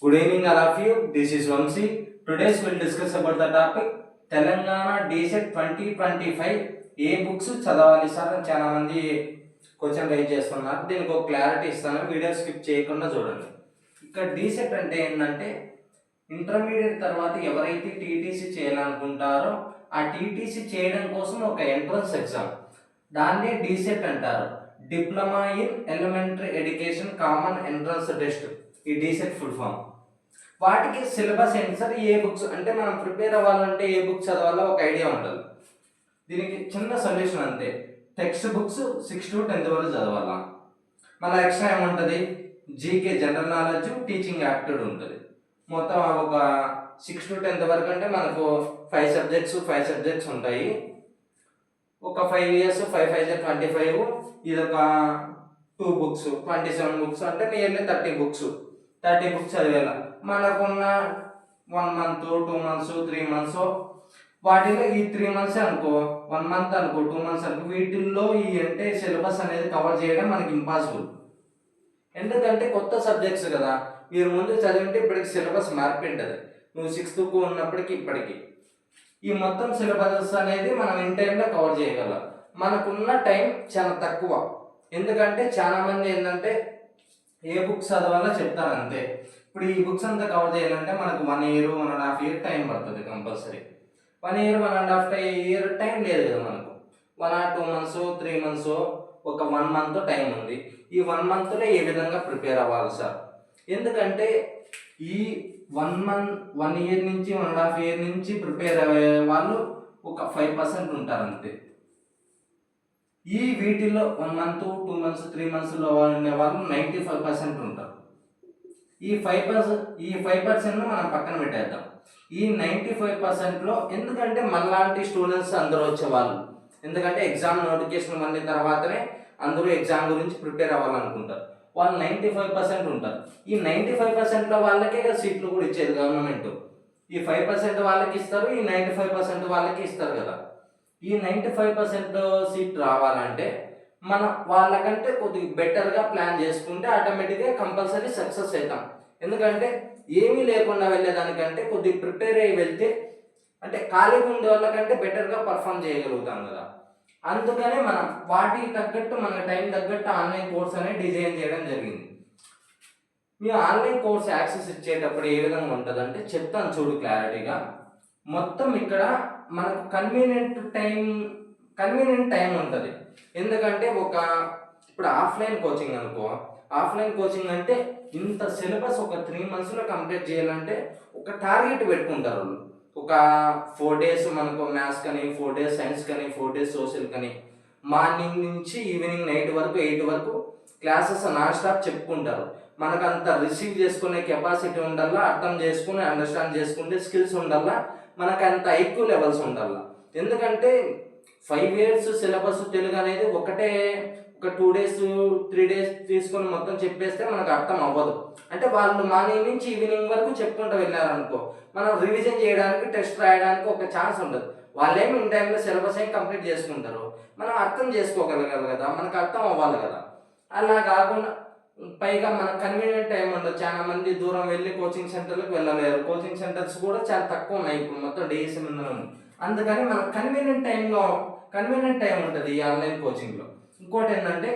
Good evening, all of you. This is Vamsi. Today we'll discuss about the topic Telangana DSET 2025 A books చదవాలి sir అని చాలా మంది question raise చేస్తున్నారు. దీనికి ఒక క్లారిటీ ఇస్తాను, వీడియో స్కిప్ చేయకుండా చూడండి. ఇక్కడ DSET అంటే ఏంటంటే ఇంటర్మీడియట్ తర్వాత ఎవరైతే టీటీసీ చేయాలనుకుంటారో ఆ టీటీసీ చేయడం కోసం ఒక ఎంట్రన్స్ ఎగ్జామ్, దాన్ని DSET అంటారు. Diploma in elementary education common entrance test, ఈ DSET ఫుల్ ఫామ్. వాటికి సిలబస్ ఏంటి సార్, ఏ బుక్స్ అంటే మనం ప్రిపేర్ అవ్వాలంటే ఏ బుక్స్ చదవాలో ఒక ఐడియా ఉంటుంది. దీనికి చిన్న సొల్యూషన్ అంతే, టెక్స్ట్ బుక్స్ 6 to 10th వరకు చదవాలా. మళ్ళీ ఎక్స్ట్రా ఏముంటుంది, GK general knowledge, teaching aptitude ఉంటుంది. మొత్తం ఒక 6 to 10th వరకు అంటే మనకు 5 సబ్జెక్ట్స్ ఉంటాయి. ఒక 5 years 5 5 25, ఇది ఒక 2 books 27 books అంటే నియర్లీ 30 books చదివేలా. మనకున్న 1 month 2 months 3 months, వాటిలో ఈ 3 months అనుకో, 1 month అనుకో, 2 months అనుకో, వీటిల్లో ఈ అంటే సిలబస్ అనేది కవర్ చేయడం మనకి ఇంపాసిబుల్. ఎందుకంటే కొత్త సబ్జెక్ట్స్ కదా, మీరు ముందు చదివింటే ఇప్పటికి సిలబస్ మారిపోయింటుంది. నువ్వు 6th ఉన్నప్పటికీ ఇప్పటికి ఈ మొత్తం సిలబస్ అనేది మనం ఇన్ టైంలో కవర్ చేయగలం. మనకున్న టైం చాలా తక్కువ, ఎందుకంటే చాలా మంది ఏంటంటే ఏ బుక్స్ చదవాలో చెప్తారు అంతే. ఇప్పుడు ఈ బుక్స్ అంతా కవర్ చేయాలంటే మనకు 1 year 1.5 year టైం పడుతుంది కంపల్సరీ. 1 year 1.5 year టైం లేదు కదా మనకు. 1 or 2 months 3 months, ఒక 1 month టైం ఉంది. ఈ 1 monthలో ఏ విధంగా ప్రిపేర్ అవ్వాలి సార్? ఎందుకంటే ఈ 1 year నుంచి 1.5 year నుంచి ప్రిపేర్ అయ్యే వాళ్ళు ఒక 5% ఉంటారు అంతే. ఈ వీటిలో 1 month 2 months 3 monthsలో ఉండే వాళ్ళు 95% ఉంటారు. ఈ 5% మనం పక్కన పెట్టేద్దాం. ఈ 95%లో ఎందుకంటే మనలాంటి స్టూడెంట్స్ అందరూ వచ్చేవాళ్ళు, ఎందుకంటే ఎగ్జామ్ నోటిఫికేషన్ అన్న తర్వాతనే అందరూ ఎగ్జామ్ గురించి ప్రిపేర్ అవ్వాలనుకుంటారు. వాళ్ళు 95% ఉంటారు. ఈ 95%లో వాళ్ళకే సీట్లు కూడా ఇచ్చేది గవర్నమెంట్. ఈ 5% వాళ్ళకి ఇస్తారు, ఈ 95% వాళ్ళకి ఇస్తారు కదా. ఈ 95% సీట్ రావాలంటే మనం వాళ్ళకంటే కొద్దిగా బెటర్గా ప్లాన్ చేసుకుంటే ఆటోమేటిక్గా కంపల్సరీ సక్సెస్ అవుతాం. ఎందుకంటే ఏమీ లేకుండా వెళ్ళేదానికంటే కొద్దిగా ప్రిపేర్ అయ్యి వెళ్తే అంటే ఖాళీగా ఉండే వాళ్ళకంటే బెటర్గా పర్ఫామ్ చేయగలుగుతాం కదా. అందుకనే మనం వాటికి తగ్గట్టు మన టైం తగ్గట్టు ఆన్లైన్ కోర్స్ అనేది డిజైన్ చేయడం జరిగింది. మీ ఆన్లైన్ కోర్స్ యాక్సెస్ ఇచ్చేటప్పుడు ఏ విధంగా ఉంటుంది అంటే చెప్తాను చూడు క్లారిటీగా. మొత్తం ఇక్కడ మనకు కన్వీనియంట్ టైం ఉంటుంది. ఎందుకంటే ఇప్పుడు ఆఫ్లైన్ కోచింగ్ అనుకో, ఆఫ్లైన్ కోచింగ్ అంటే ఇంత సిలబస్ ఒక 3 monthsలో కంప్లీట్ చేయాలంటే ఒక టార్గెట్ పెట్టుకుంటారు వాళ్ళు. ఒక 4 days మనకు మ్యాథ్స్ కానీ, 4 days సైన్స్ కానీ, 4 days సోషల్ కానీ, మార్నింగ్ నుంచి ఈవినింగ్ నైట్ వరకు 8 వరకు క్లాసెస్ నాన్ స్టాప్ చెప్పుకుంటారు. మనకు అంత రిసీవ్ చేసుకునే కెపాసిటీ ఉండాలా, అర్థం చేసుకుని అండర్స్టాండ్ చేసుకుంటే స్కిల్స్ ఉండాలా, మనకు అంత ఐక్యూ లెవెల్స్ ఉండాలా. ఎందుకంటే 5 years సిలబస్ తెలుగు అనేది ఒక 2 days 3 days తీసుకొని మొత్తం చెప్పేస్తే మనకు అర్థం అవ్వదు. అంటే వాళ్ళు మార్నింగ్ నుంచి ఈవినింగ్ వరకు చెప్పుకుంటూ వెళ్ళారనుకో, మనం రివిజన్ చేయడానికి టెస్ట్ రాయడానికి ఒక ఛాన్స్ ఉండదు. వాళ్ళేమి ఇన్ టైంలో సిలబస్ ఏం కంప్లీట్ చేసుకుంటారు, మనం అర్థం చేసుకోగలగాలి కదా, మనకు అర్థం అవ్వాలి కదా. అలా కాకుండా పైగా మనకు కన్వీనియంట్ టైం ఉండదు. చాలా మంది దూరం వెళ్ళి కోచింగ్ సెంటర్లకు వెళ్ళలేరు. కోచింగ్ సెంటర్స్ కూడా చాలా తక్కువ ఉన్నాయి ఇప్పుడు మొత్తం DSM మీద. అందుకని మనకు కన్వీనియంట్ టైం ఉంటుంది ఈ ఆన్లైన్ కోచింగ్లో. ఇంకోటి ఏంటంటే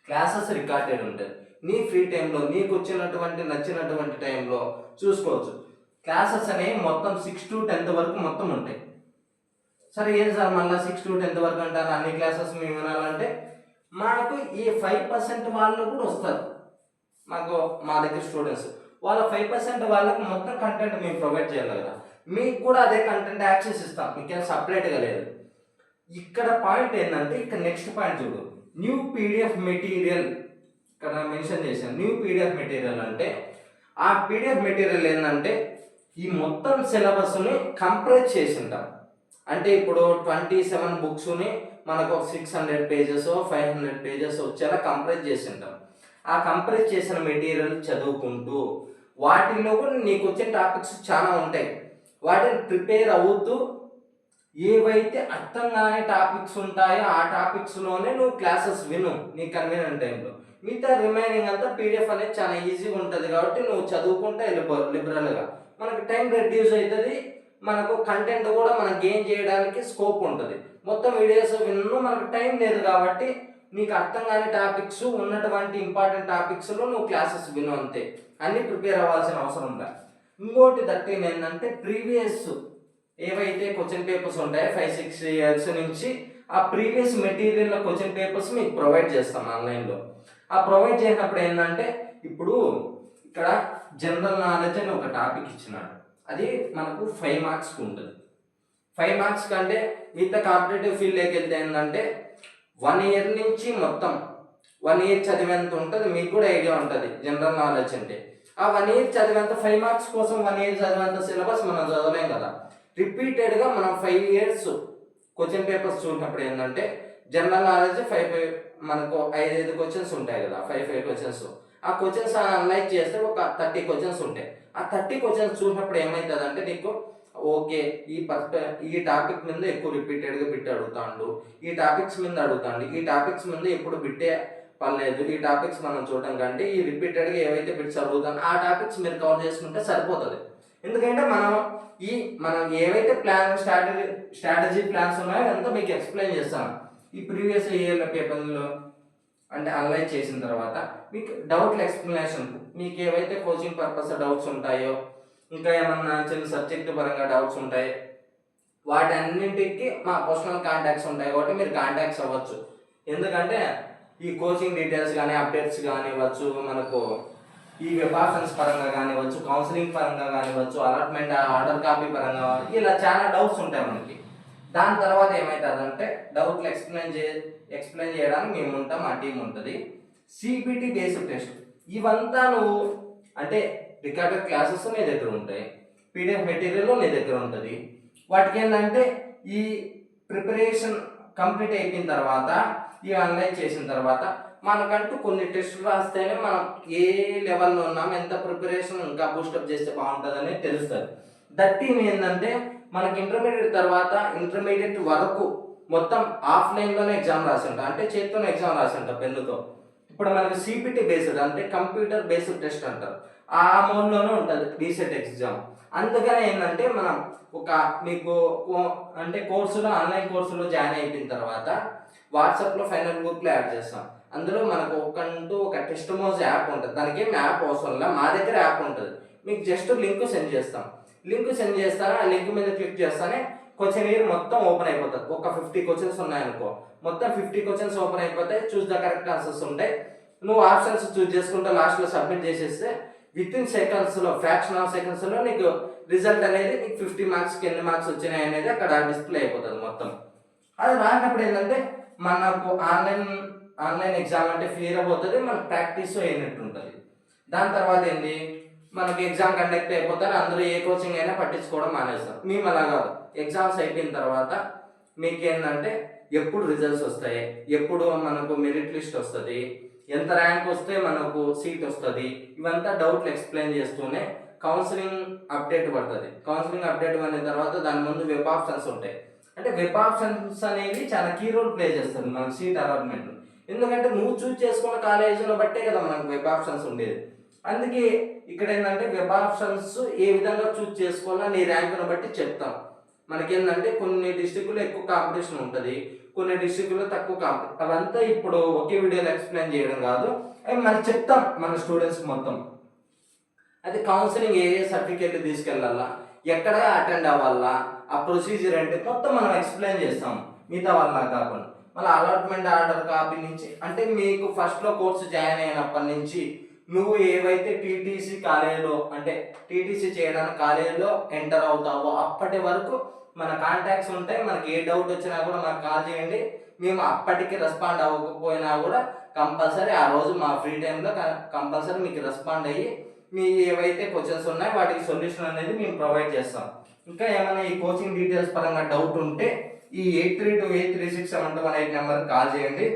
క్లాసెస్ రికార్డెడ్ ఉంటుంది. నీ ఫ్రీ టైంలో నీకు వచ్చినటువంటి నచ్చినటువంటి టైంలో చూసుకోవచ్చు. క్లాసెస్ అనేవి మొత్తం 6 to 10th వరకు మొత్తం ఉంటాయి. సరే ఏం సార్ మళ్ళీ 6 to 10th వరకు అంటారు, అన్ని క్లాసెస్ మేము వినాలంటే మాకు ఈ 5% వాళ్ళు కూడా వస్తారు. మా దగ్గర స్టూడెంట్స్ వాళ్ళ 5% వాళ్ళకి మొత్తం కంటెంట్ మేము ప్రొవైడ్ చేయాలి కదా. మీకు కూడా అదే కంటెంట్ యాక్సెస్ ఇస్తాం, మీకేం సపరేట్గా లేదు. ఇక్కడ పాయింట్ ఏంటంటే ఇక్కడ నెక్స్ట్ పాయింట్ చూడు, న్యూ PDF మెటీరియల్. ఇక్కడ మెన్షన్ చేశాను న్యూ PDF మెటీరియల్ అంటే ఆ PDF మెటీరియల్ ఏంటంటే ఈ మొత్తం సిలబస్ని కంప్రెస్ చేసి ఉంటాం. అంటే ఇప్పుడు 27 booksని మనకు 600 pages 500 pages వచ్చేలా కంప్రెస్ చేసి ఉంటాం. ఆ కంప్రెస్ చేసిన మెటీరియల్ చదువుకుంటూ వాటిలో కూడా నీకు వచ్చే టాపిక్స్ చాలా ఉంటాయి. వాటిని ప్రిపేర్ అవుతూ ఏవైతే అర్థం కాని టాపిక్స్ ఉంటాయో ఆ టాపిక్స్లోనే నువ్వు క్లాసెస్ విను నీ కన్వీనియంట్ టైంలో. మిగతా రిమైనింగ్ అంతా పీడిఎఫ్ అనేది చాలా ఈజీగా ఉంటుంది కాబట్టి నువ్వు చదువుకుంటే లిబరల్గా మనకి టైం రెడ్యూస్ అవుతుంది, మనకు కంటెంట్ కూడా మనం గెయిన్ చేయడానికి స్కోప్ ఉంటుంది. మొత్తం వీడియోస్ మనకు టైం లేదు కాబట్టి నీకు అర్థం కాని టాపిక్స్ ఉన్నటువంటి ఇంపార్టెంట్ టాపిక్స్లో నువ్వు క్లాసెస్ విను అంతే, అన్నీ ప్రిపేర్ అవ్వాల్సిన అవసరం లేదు. ఇంకోటి దట్టిన్ ఏంటంటే ప్రీవియస్ ఏవైతే క్వశ్చన్ పేపర్స్ ఉంటాయో 5-6 ఇయర్స్ నుంచి ఆ ప్రీవియస్ మెటీరియల్ క్వశ్చన్ పేపర్స్ మీకు ప్రొవైడ్ చేస్తాం ఆన్లైన్లో. ఆ ప్రొవైడ్ చేసినప్పుడు ఏంటంటే ఇప్పుడు ఇక్కడ జనరల్ నాలెడ్జ్ అని ఒక టాపిక్ ఇచ్చినాడు, అది మనకు 5 మార్క్స్కి ఉంటుంది. 5 మార్క్స్ కంటే మిగతా కాంపిటేటివ్ ఫీల్డ్లోకి వెళ్తే ఏంటంటే 1 ఇయర్ నుంచి మొత్తం 1 ఇయర్ చదివేంత ఉంటుంది. మీకు కూడా ఐడియా ఉంటుంది జనరల్ నాలెడ్జ్ అంటే. ఆ 1 ఇయర్ చదివేంత 5 మార్క్స్ కోసం 1 ఇయర్ చదివేంత సిలబస్ మనం చదవలేం కదా. రిపీటెడ్గా మనం 5 ఇయర్స్ క్వశ్చన్ పేపర్స్ చూసినప్పుడు ఏంటంటే జనరల్ నాలెడ్జ్ 5 మనకు 5 క్వశ్చన్స్ ఉంటాయి కదా, 5 క్వశ్చన్స్. ఆ క్వశ్చన్స్ అనలైజ్ చేస్తే ఒక 30 క్వశ్చన్స్ ఉంటాయి. ఆ 30 క్వశ్చన్స్ చూసినప్పుడు ఏమవుతుంది అంటే నీకు ఓకే ఈ టాపిక్ మీద ఎక్కువ రిపీటెడ్గా బిట్ అడుగుతాడు, ఈ టాపిక్స్ మీద అడుగుతాడు, ఈ టాపిక్స్ మీద ఎప్పుడు బిట్టే పర్లేదు, ఈ టాపిక్స్ మనం చూడటం కంటే ఈ రిపీటెడ్గా ఏవైతే బిట్స్ అడుగుతానో ఆ టాపిక్స్ మీరు కవర్ చేసుకుంటే సరిపోతుంది. ఎందుకంటే మనం ఏవైతే స్ట్రాటజీ ప్లాన్స్ ఉన్నాయో అంతా మీకు ఎక్స్ప్లెయిన్ చేస్తాను ఈ ప్రీవియస్ ఇయర్ల పేపర్లో. అంటే అనలైజ్ చేసిన తర్వాత మీకు డౌట్ల ఎక్స్ప్లెనేషన్, మీకు ఏవైతే కోచింగ్ పర్పస్ డౌట్స్ ఉంటాయో, ఇంకా ఏమన్నా చిన్న సబ్జెక్ట్ పరంగా డౌట్స్ ఉంటాయి, వాటన్నింటికి మా పర్సనల్ కాంటాక్ట్స్ ఉంటాయి కాబట్టి మీరు కాంటాక్ట్స్ అవ్వచ్చు. ఎందుకంటే ఈ కోచింగ్ డీటెయిల్స్ కానీ అప్డేట్స్ కానివ్వచ్చు, మనకు ఈ వెబ్ ఆప్షన్స్ పరంగా కానివ్వచ్చు, కౌన్సిలింగ్ పరంగా కానివ్వచ్చు, అలాట్మెంట్ ఆర్డర్ కాపీ పరంగా ఇలా చాలా డౌట్స్ ఉంటాయి మనకి. దాని తర్వాత ఏమవుతుందంటే డౌట్లు ఎక్స్ప్లెయిన్ చేయడానికి మేము ఉంటాం, మా టీం ఉంటుంది. సిబిటి బేస్డ్ టెస్ట్ ఇవంతా నువ్వు అంటే రికార్డెడ్ క్లాసెస్ నీ దగ్గర ఉంటాయి, పీడిఎఫ్ మెటీరియల్ నీ దగ్గర ఉంటుంది. వాటికి ఏంటంటే ఈ ప్రిపరేషన్ కంప్లీట్ అయిపోయిన తర్వాత, ఈ అనలైజ్ చేసిన తర్వాత మనకంటూ కొన్ని టెస్టులు రాస్తేనే మనం ఏ లెవెల్లో ఉన్నాం, ఎంత ప్రిపరేషన్ ఇంకా బూస్టప్ చేస్తే బాగుంటుందని తెలుస్తుంది. దట్టిని ఏంటంటే మనకి ఇంటర్మీడియట్ తర్వాత ఇంటర్మీడియట్ వరకు మొత్తం ఆఫ్లైన్లోనే ఎగ్జామ్ రాసి ఉంటాం, అంటే చేతితోనే ఎగ్జామ్ రాసి ఉంటాం పెన్నుతో. ఇప్పుడు మనకి సిపిటి బేస్డ్ అంటే కంప్యూటర్ బేస్డ్ టెస్ట్ అంటారు, ఆ మోడ్లోనే ఉంటుంది రీసెట్ ఎగ్జామ్. అందుకనే ఏంటంటే మనం మీకు అంటే కోర్సులో ఆన్లైన్ కోర్సులో జాయిన్ అయిపోయిన తర్వాత వాట్సాప్లో ఫైనల్ గ్రూప్లో యాడ్ చేస్తాం. అందులో మనకు ఒక టెస్ట్ మోజ్ యాప్ ఉంటుంది, దానికి ఏం యాప్ అవసరం లేదు, మా దగ్గర యాప్ ఉంటుంది. మీకు జస్ట్ లింక్ సెండ్ చేస్తాం, ఆ లింక్ మీద క్లిక్ చేస్తానే క్వశ్చన్ ఇయర్ మొత్తం ఓపెన్ అయిపోతుంది. ఒక 50 క్వశ్చన్స్ ఉన్నాయనుకో, మొత్తం 50 క్వశ్చన్స్ ఓపెన్ అయిపోతాయి. చూస్ ద కరెక్ట్ ఆన్సర్స్ ఉంటాయి. నువ్వు ఆప్షన్స్ చూస్ చేసుకుంటే లాస్ట్లో సబ్మిట్ చేసేస్తే వితిన్ సెకండ్స్లో, ఫ్రాక్షన్ ఆఫ్ సెకండ్స్లో నీకు రిజల్ట్ అనేది నీకు 50 మార్క్స్కి ఎన్ని మార్క్స్ వచ్చినాయి అనేది అక్కడ డిస్ప్లే అయిపోతుంది మొత్తం. అది రానప్పుడు ఏంటంటే మనకు ఆన్లైన్ ఎగ్జామ్ అంటే క్లియర్ అయిపోతుంది, మనకు ప్రాక్టీస్ అయినట్టు ఉంటుంది. దాని తర్వాత ఏంటి, మనకి ఎగ్జామ్ కండక్ట్ అయిపోతారు, అందరూ ఏ కోచింగ్ అయినా పట్టించుకోవడం మానేస్తాం. మేము అలా కాదు, ఎగ్జామ్స్ అయిపోయిన తర్వాత మీకు ఏంటంటే ఎప్పుడు రిజల్ట్స్ వస్తాయి, ఎప్పుడు మనకు మెరిట్ లిస్ట్ వస్తుంది, ఎంత ర్యాంక్ వస్తే మనకు సీట్ వస్తుంది, ఇవంతా డౌట్లు ఎక్స్ప్లెయిన్ చేస్తూనే కౌన్సిలింగ్ అప్డేట్ పడుతుంది. కౌన్సిలింగ్ అప్డేట్ అయిన తర్వాత దాని ముందు వెబ్ ఆప్షన్స్ ఉంటాయి. అంటే వెబ్ ఆప్షన్స్ అనేవి చాలా కీ రోల్ ప్లే చేస్తుంది మన సీట్ అలాట్మెంట్. ఎందుకంటే నువ్వు చూస్ చేసుకున్న కాలేజీలో బట్టే కదా మనకు వెబ్ ఆప్షన్స్ ఉండేది. అందుకే ఇక్కడ ఏంటంటే వెబ్ ఆప్షన్స్ ఏ విధంగా చూస్ చేసుకోవాలో నీ ర్యాంకును బట్టి చెప్తాం. మనకేంటంటే కొన్ని డిస్ట్రిక్ట్లో ఎక్కువ కాంపిటీషన్ ఉంటుంది, కొన్ని డిస్ట్రిక్ట్లో తక్కువ కాంపిటీషన్. అవంతా ఇప్పుడు ఒకే వీడియోలో ఎక్స్ప్లెయిన్ చేయడం కాదు, అవి మనం చెప్తాం మన స్టూడెంట్స్కి మొత్తం. అది కౌన్సిలింగ్ ఏ సర్టిఫికేట్లు తీసుకెళ్ళాలా, ఎక్కడ అటెండ్ అవ్వాలా, ఆ ప్రొసీజర్ అంటే మొత్తం మనం ఎక్స్ప్లెయిన్ చేస్తాం మిగతా వాళ్ళ కాకుండా. మళ్ళీ అలాట్మెంట్ ఆర్డర్ కాపీ నుంచి అంటే మీకు ఫస్ట్లో కోర్సు జాయిన్ అయినప్పటి నుంచి నువ్వు ఏవైతే టీటీసీ కాలేజీలో అంటే టీటీసీ చేయడానికి కాలేజీలో ఎంటర్ అవుతావో అప్పటి వరకు మన కాంటాక్ట్స్ ఉంటాయి. మనకి ఏ డౌట్ వచ్చినా కూడా మనకు కాల్ చేయండి, మేము అప్పటికి రెస్పాండ్ అవ్వకపోయినా కూడా కంపల్సరీ ఆ రోజు మా ఫ్రీ టైంలో కంపల్సరీ మీకు రెస్పాండ్ అయ్యి మీ ఏవైతే క్వశ్చన్స్ ఉన్నాయో వాటికి సొల్యూషన్ అనేది మేము ప్రొవైడ్ చేస్తాం. ఇంకా ఏమైనా ఈ కోచింగ్ డీటెయిల్స్ పరంగా డౌట్ ఉంటే ఈ 8328367218 నెంబర్కి కాల్ చేయండి.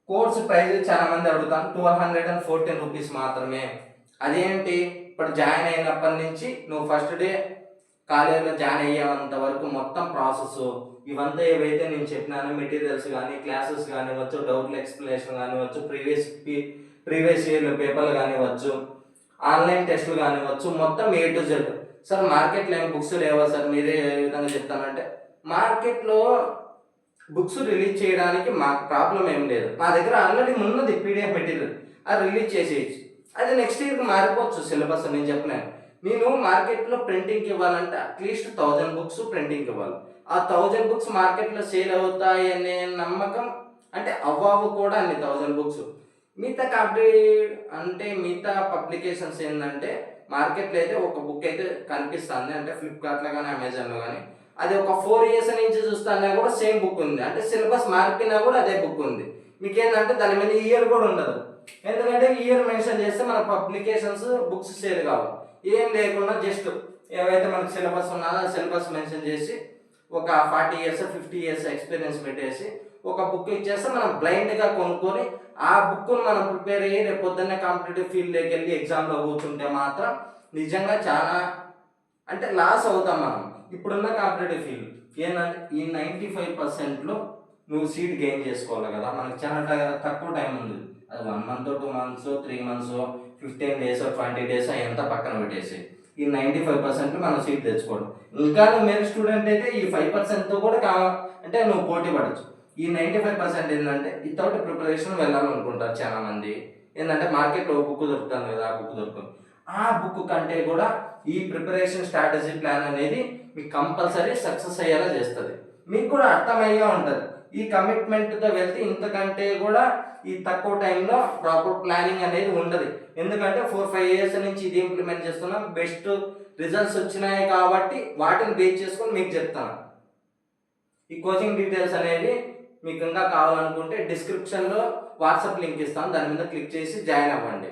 కోర్సు ప్రైస్ చాలా మంది అడుగుతాను, 1214 రూపీస్ మాత్రమే. అదేంటి, ఇప్పుడు జాయిన్ అయినప్పటి నుంచి నువ్వు ఫస్ట్ డే కాలేజీలో జాయిన్ అయ్యేంత వరకు మొత్తం ప్రాసెస్ ఇవంతా ఏవైతే నేను చెప్పినానో మెటీరియల్స్ కానీ క్లాసెస్ కానివ్వచ్చు, డౌట్లు ఎక్స్ప్లెనేషన్ కానివ్వచ్చు, ప్రీవియస్ ఇయర్ పేపర్లు కానివ్వచ్చు, ఆన్లైన్ టెస్టులు కానివ్వచ్చు, మొత్తం ఏ టు జెడ్. సార్ మార్కెట్లో ఏం బుక్స్ లేవా సార్, మీరే ఏ విధంగా చెప్తానంటే మార్కెట్లో బుక్స్ రిలీజ్ చేయడానికి మాకు ప్రాబ్లం ఏం లేదు. మా దగ్గర ఆల్రెడీ ఉన్నది పీడిఎఫ్ మెటీరియల్, అది రిలీజ్ చేసేయచ్చు. అది నెక్స్ట్ ఇయర్కి మారిపోవచ్చు సిలబస్. నేను చెప్పలేను. నేను మార్కెట్లో ప్రింటింగ్కి ఇవ్వాలంటే అట్లీస్ట్ 1000 బుక్స్ ప్రింటింగ్కి ఇవ్వాలి. ఆ 1000 బుక్స్ మార్కెట్లో సేల్ అవుతాయి అనే నమ్మకం, అంటే అవ్వవు కూడా అన్ని 1000 బుక్స్. మిగతా మిగతా పబ్లికేషన్స్ ఏంటంటే మార్కెట్లో అయితే ఒక బుక్ అయితే కనిపిస్తుంది, అంటే ఫ్లిప్కార్ట్లో కానీ అమెజాన్లో కానీ. అది ఒక 4 years నుంచి చూస్తానే కూడా సేమ్ బుక్ ఉంది, అంటే సిలబస్ మారిపోయినా కూడా అదే బుక్ ఉంది. మీకు ఏంటంటే దాని మీద ఇయర్ కూడా ఉండదు, ఎందుకంటే ఇయర్ మెన్షన్ చేస్తే మన పబ్లికేషన్స్ బుక్స్ సేల్ కావు. ఏం లేకుండా జస్ట్ ఏవైతే మనకు సిలబస్ ఉన్నదో ఆ సిలబస్ మెన్షన్ చేసి ఒక 40 years 50 years ఎక్స్పీరియన్స్ పెట్టేసి ఒక బుక్ ఇచ్చేస్తే మనం బ్లైండ్గా కొనుక్కొని ఆ బుక్ను మనం ప్రిపేర్ అయ్యి రేపు పొద్దున్నే కాంపిటేటివ్ ఫీల్డ్లోకి వెళ్ళి ఎగ్జామ్లో కూర్చుంటే మాత్రం నిజంగా చాలా అంటే లాస్ అవుతాం మనం. ఇప్పుడున్న కాంపిటేటివ్ ఫీల్డ్ ఏంటంటే ఈ 95%లో నువ్వు సీట్ గెయిన్ చేసుకోవాలి కదా. మనకు చాలా తక్కువ టైం ఉంది. అది 1 month 2 months 3 months 15 days 20 days ఎంత పక్కన పెట్టేసి ఈ 95% మనం సీట్ తెచ్చుకోవడం. ఇంకా నువ్వు మెరిట్ స్టూడెంట్ అయితే ఈ 5%తో కూడా అంటే నువ్వు పోటీ పడచ్చు. ఈ 95% ఏంటంటే వితౌట్ ప్రిపరేషన్ వెళ్ళాలనుకుంటారు చాలా మంది. ఏంటంటే మార్కెట్లో బుక్ దొరుకుతుంది కదా, ఆ బుక్ దొరుకుతుంది. ఆ బుక్ కంటే కూడా ఈ ప్రిపరేషన్ స్ట్రాటజీ ప్లాన్ అనేది మీకు కంపల్సరీ సక్సెస్ అయ్యేలా చేస్తుంది. మీకు కూడా అర్థమయ్యే ఉంటుంది. ఈ కమిట్మెంట్తో వెళ్తే ఇంతకంటే కూడా ఈ తక్కువ టైంలో ప్రాపర్ ప్లానింగ్ అనేది ఉండదు. ఎందుకంటే 4-5 years నుంచి ఇది ఇంప్లిమెంట్ చేస్తున్నాం, బెస్ట్ రిజల్ట్స్ వచ్చినాయి కాబట్టి వాటిని బేస్ చేసుకొని మీకు చెప్తాను. ఈ కోచింగ్ డీటెయిల్స్ అనేవి మీకు ఇంకా కావాలనుకుంటే డిస్క్రిప్షన్లో వాట్సాప్ లింక్ ఇస్తాను, దాని మీద క్లిక్ చేసి జాయిన్ అవ్వండి.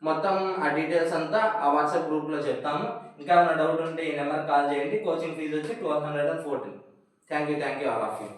మొత్తం ఆ డీటెయిల్స్ అంతా ఆ వాట్సాప్ గ్రూప్లో చెప్తాము. ఇంకా ఏమైనా డౌట్ ఉంటే ఈ నెంబర్ కాల్ చేయండి. కోచింగ్ ఫీజు వచ్చి 1214. Thank you all of you.